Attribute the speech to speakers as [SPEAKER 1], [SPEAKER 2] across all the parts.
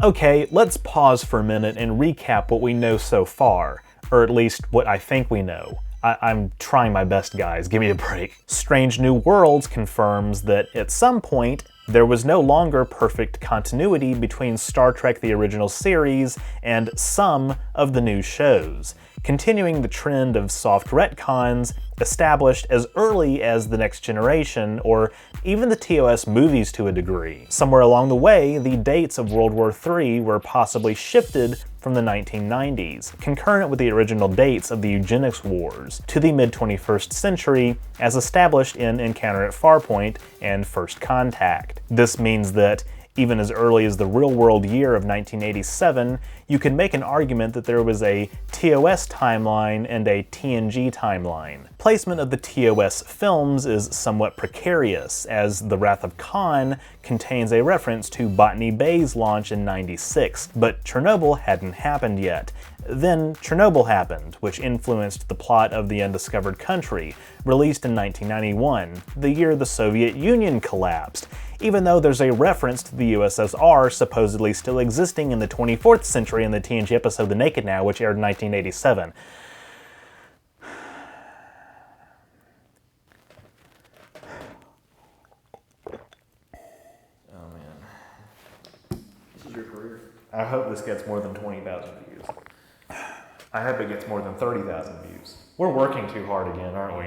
[SPEAKER 1] Okay, let's pause for a minute and recap what we know so far, or at least what I think we know. I'm trying my best, guys, give me a break. Strange New Worlds confirms that at some point, there was no longer perfect continuity between Star Trek the original series and some of the new shows, continuing the trend of soft retcons established as early as The Next Generation, or even the TOS movies to a degree. Somewhere along the way, the dates of World War III were possibly shifted from the 1990s, concurrent with the original dates of the eugenics wars, to the mid-21st century as established in Encounter at Farpoint and First Contact. This means that even as early as the real-world year of 1987, you can make an argument that there was a TOS timeline and a TNG timeline. Placement of the TOS films is somewhat precarious, as The Wrath of Khan contains a reference to Botany Bay's launch in '96, but Chernobyl hadn't happened yet. Then Chernobyl happened, which influenced the plot of The Undiscovered Country, released in 1991, the year the Soviet Union collapsed, even though there's a reference to the USSR supposedly still existing in the 24th century in the TNG episode The Naked Now, which aired in 1987. Oh man. This is your career. I hope this gets more than 20,000 views. I hope it gets more than 30,000 views. We're working too hard again, aren't we?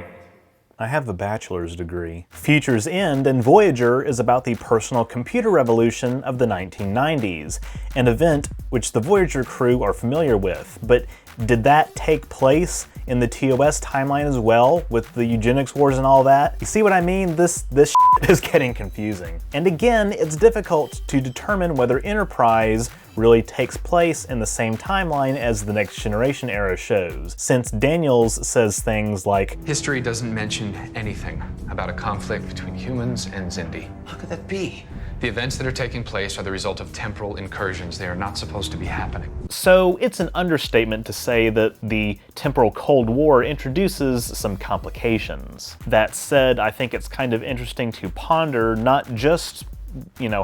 [SPEAKER 1] I have a bachelor's degree. Future's End and Voyager is about the personal computer revolution of the 1990s, an event which the Voyager crew are familiar with, but did that take place in the TOS timeline as well, with the eugenics wars and all that? You see what I mean? This shit is getting confusing. And again, it's difficult to determine whether Enterprise really takes place in the same timeline as the Next Generation era shows, since Daniels says things like,
[SPEAKER 2] "History doesn't mention anything about a conflict between humans and Xindi.
[SPEAKER 3] How could that be?
[SPEAKER 2] The events that are taking place are the result of temporal incursions. They are not supposed to be happening."
[SPEAKER 1] So it's an understatement to say that the temporal Cold War introduces some complications. That said, I think it's kind of interesting to ponder not just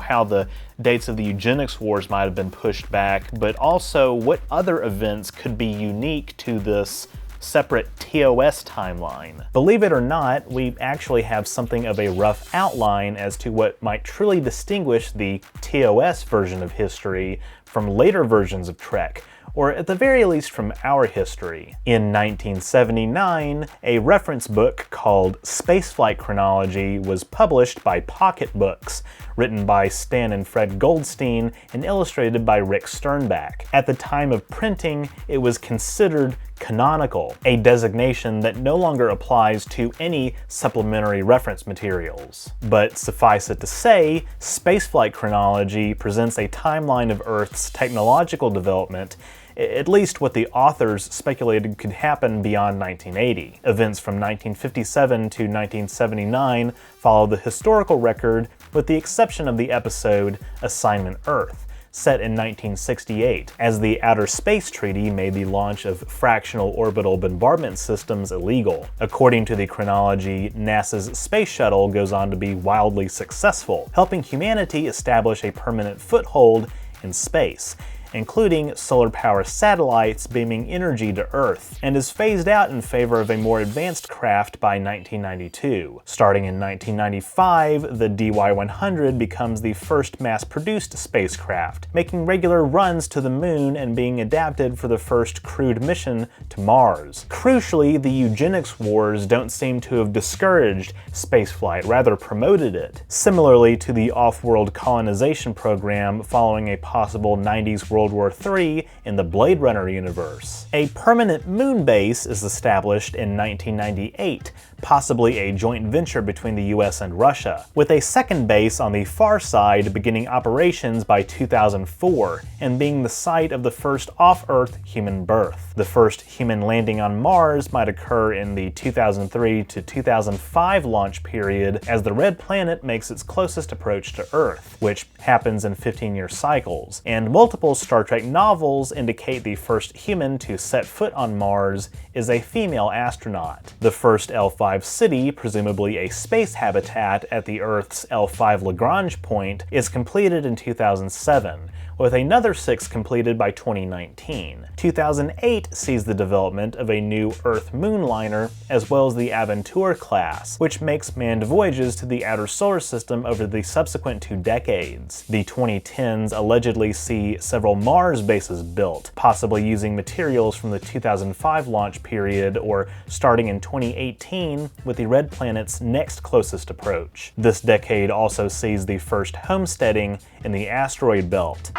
[SPEAKER 1] how the dates of the eugenics wars might have been pushed back, but also what other events could be unique to this separate TOS timeline. Believe it or not, we actually have something of a rough outline as to what might truly distinguish the TOS version of history from later versions of Trek, or at the very least from our history. In 1979, a reference book called Spaceflight Chronology was published by Pocket Books, written by Stan and Fred Goldstein and illustrated by Rick Sternbach. At the time of printing, it was considered canonical, a designation that no longer applies to any supplementary reference materials. But suffice it to say, Spaceflight Chronology presents a timeline of Earth's technological development, at least what the authors speculated could happen beyond 1980. Events from 1957 to 1979 follow the historical record, with the exception of the episode Assignment Earth, set in 1968, as the Outer Space Treaty made the launch of fractional orbital bombardment systems illegal. According to the chronology, NASA's space shuttle goes on to be wildly successful, helping humanity establish a permanent foothold in space, including solar power satellites beaming energy to Earth, and is phased out in favor of a more advanced craft by 1992. Starting in 1995, the DY-100 becomes the first mass-produced spacecraft, making regular runs to the moon and being adapted for the first crewed mission to Mars. Crucially, the eugenics wars don't seem to have discouraged spaceflight, rather promoted it, similarly to the off-world colonization program following a possible 90s World War III in the Blade Runner universe. A permanent moon base is established in 1998, possibly a joint venture between the US and Russia, with a second base on the far side beginning operations by 2004 and being the site of the first off-Earth human birth. The first human landing on Mars might occur in the 2003 to 2005 launch period as the Red Planet makes its closest approach to Earth, which happens in 15-year cycles, and multiple Star Trek novels indicate the first human to set foot on Mars is a female astronaut. The first L5 city, presumably a space habitat at the Earth's L5 Lagrange point, is completed in 2007, with another 6 completed by 2019. 2008 sees the development of a new Earth-Moon liner, as well as the Aventur class, which makes manned voyages to the outer solar system over the subsequent 2 decades. The 2010s allegedly see several Mars bases built, possibly using materials from the 2005 launch period or starting in 2018 with the red planet's next closest approach. This decade also sees the first homesteading in the asteroid belt.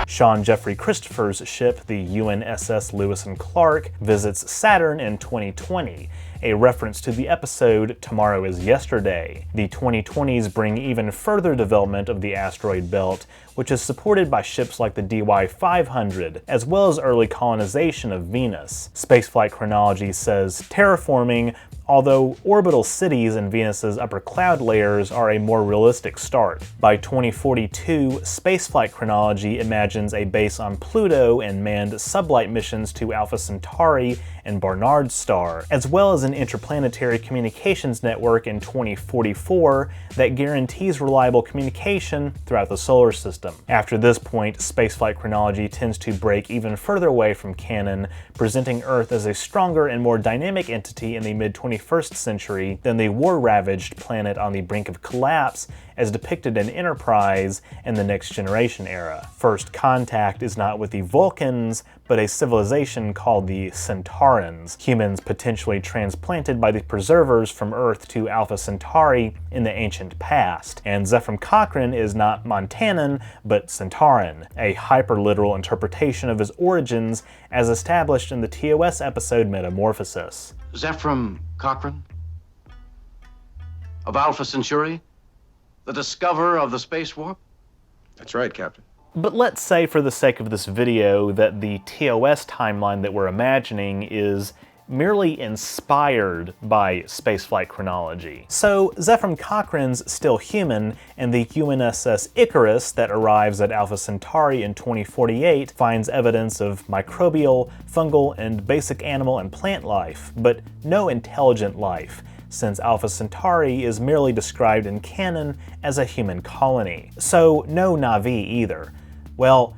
[SPEAKER 1] Sean Jeffrey Christopher's ship, the UNSS Lewis and Clark, visits Saturn in 2020, a reference to the episode Tomorrow is Yesterday. The 2020s bring even further development of the asteroid belt, which is supported by ships like the DY-500, as well as early colonization of Venus. Spaceflight Chronology says terraforming, although orbital cities in Venus's upper cloud layers are a more realistic start. By 2042, Spaceflight Chronology imagines a base on Pluto and manned sublight missions to Alpha Centauri and Barnard Star, as well as an interplanetary communications network in 2044 that guarantees reliable communication throughout the solar system. After this point, Spaceflight Chronology tends to break even further away from canon, presenting Earth as a stronger and more dynamic entity in the mid-21st century than the war-ravaged planet on the brink of collapse as depicted in Enterprise and the Next Generation era. First contact is not with the Vulcans, but a civilization called the Centaurans, humans potentially transplanted by the Preservers from Earth to Alpha Centauri in the ancient past. And Zephram Cochrane is not Montanan, but Centauran, a hyper-literal interpretation of his origins as established in the TOS episode Metamorphosis.
[SPEAKER 3] Zephram Cochrane? Of Alpha Centauri? The discoverer of the space warp?
[SPEAKER 4] That's right, Captain.
[SPEAKER 1] But let's say for the sake of this video that the TOS timeline that we're imagining is merely inspired by spaceflight chronology. So Zephram Cochrane's still human, and the UNSS Icarus that arrives at Alpha Centauri in 2048 finds evidence of microbial, fungal, and basic animal and plant life, but no intelligent life, since Alpha Centauri is merely described in canon as a human colony. So no Na'vi either. Well,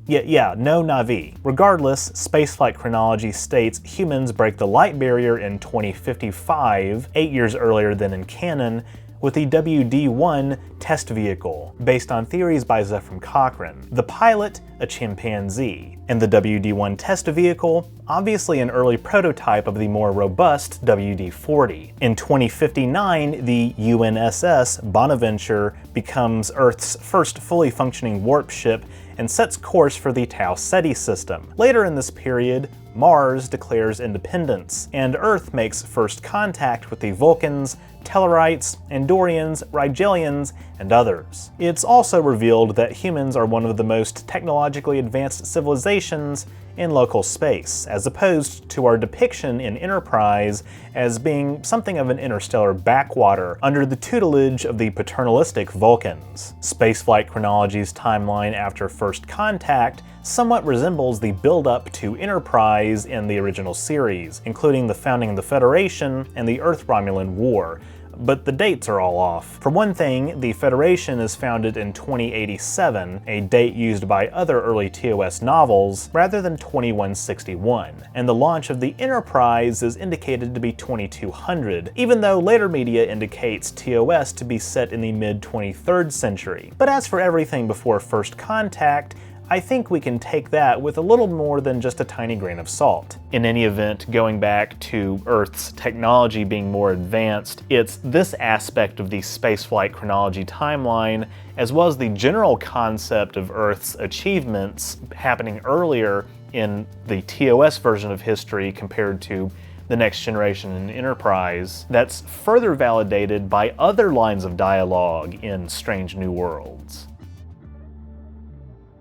[SPEAKER 1] yeah, no Na'vi. Regardless, spaceflight chronology states humans break the light barrier in 2055, 8 years earlier than in canon, with the WD-1 test vehicle, based on theories by Zephram Cochrane. The pilot, a chimpanzee, and the WD-1 test vehicle, obviously an early prototype of the more robust WD-40. In 2059, the UNSS Bonaventure becomes Earth's first fully functioning warp ship and sets course for the Tau Ceti system. Later in this period, Mars declares independence, and Earth makes first contact with the Vulcans, Tellarites, Andorians, Rigelians, and others. It's also revealed that humans are one of the most technologically advanced civilizations in local space, as opposed to our depiction in Enterprise as being something of an interstellar backwater under the tutelage of the paternalistic Vulcans. Spaceflight chronology's timeline after first contact somewhat resembles the build-up to Enterprise in the original series, including the founding of the Federation and the Earth-Romulan War, but the dates are all off. For one thing, the Federation is founded in 2087, a date used by other early TOS novels, rather than 2161, and the launch of the Enterprise is indicated to be 2200, even though later media indicates TOS to be set in the mid-23rd century. But as for everything before First Contact, I think we can take that with a little more than just a tiny grain of salt. In any event, going back to Earth's technology being more advanced, it's this aspect of the spaceflight chronology timeline, as well as the general concept of Earth's achievements happening earlier in the TOS version of history compared to the Next Generation and Enterprise, that's further validated by other lines of dialogue in Strange New Worlds.